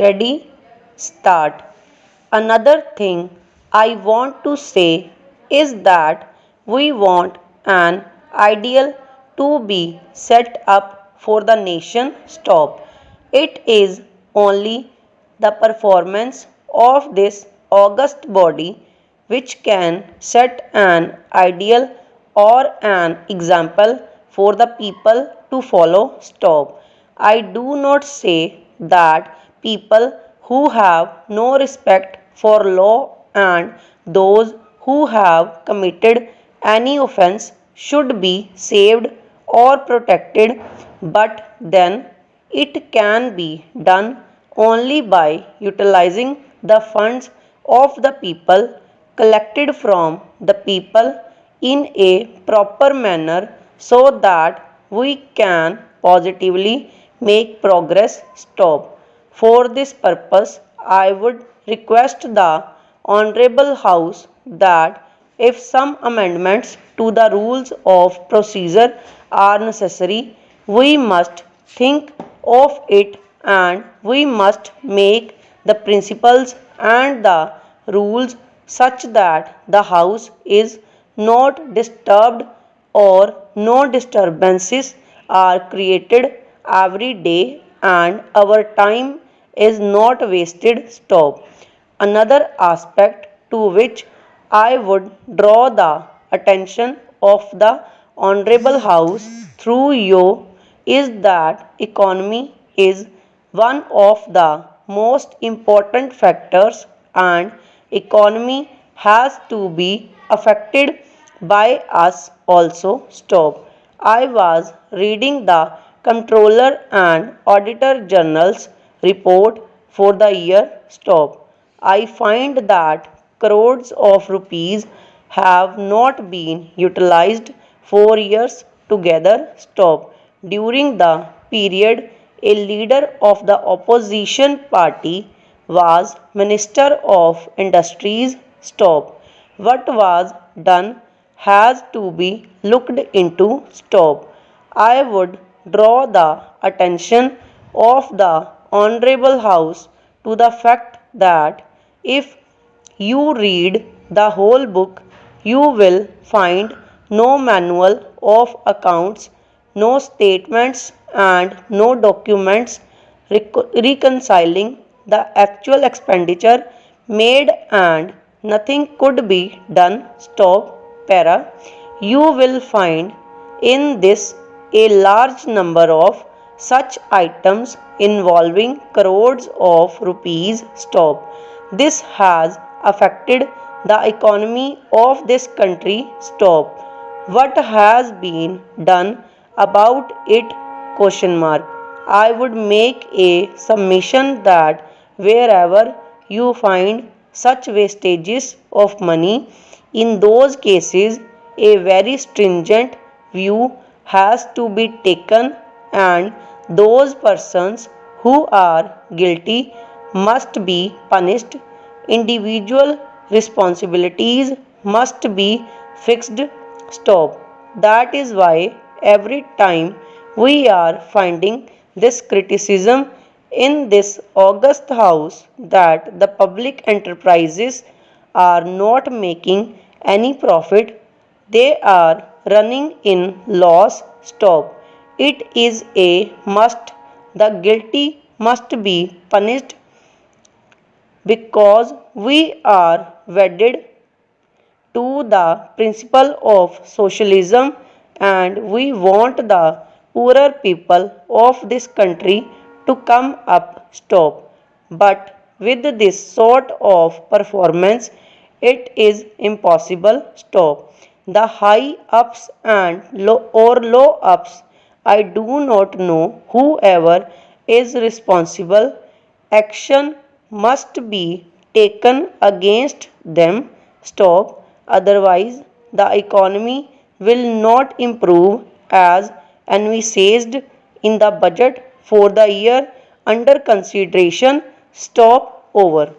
Ready, start. Another thing I want to say is that we want an ideal to be set up for the nation. Stop. It is only the performance of this august body which can set an ideal or an example for the people to follow. Stop. I do not say that people who have no respect for law and those who have committed any offense should be saved or protected, but then it can be done only by utilizing the funds of the people collected from the people in a proper manner so that we can positively make progress. Stop. For this purpose, I would request the Honorable House that if some amendments to the rules of procedure are necessary, we must think of it and we must make the principles and the rules such that the House is not disturbed or no disturbances are created every day and our time is not wasted. Stop. Another aspect to which I would draw the attention of the Honorable House through you is that economy is one of the most important factors and economy has to be affected by us also. Stop. I was reading the Comptroller and Auditor General's report for the year. Stop. I find that crores of rupees have not been utilized for years together. Stop. During the period, a leader of the opposition party was Minister of Industries. Stop. What was done has to be looked into. Stop. I would draw the attention of the Honorable House to the fact that if you read the whole book, you will find no manual of accounts, no statements, and no documents reconciling the actual expenditure made, and nothing could be done. Stop. Para. You will find in this a large number of such items involving crores of rupees. Stop. This has affected the economy of this country. Stop. What has been done about it? Question mark. I would make a submission that wherever you find such wastages of money, in those cases a very stringent view has to be taken and those persons who are guilty must be punished. Individual responsibilities must be fixed. Stop. That is why every time we are finding this criticism in this august house that the public enterprises are not making any profit, they are running in loss. Stop. It is a must. The guilty must be punished because we are wedded to the principle of socialism and we want the poorer people of this country to come up. Stop. But with this sort of performance, it is impossible. Stop. The high ups and low ups, I do not know, whoever is responsible, action must be taken against them. Stop. Otherwise, the economy will not improve as envisaged in the budget for the year under consideration. Stop. Over.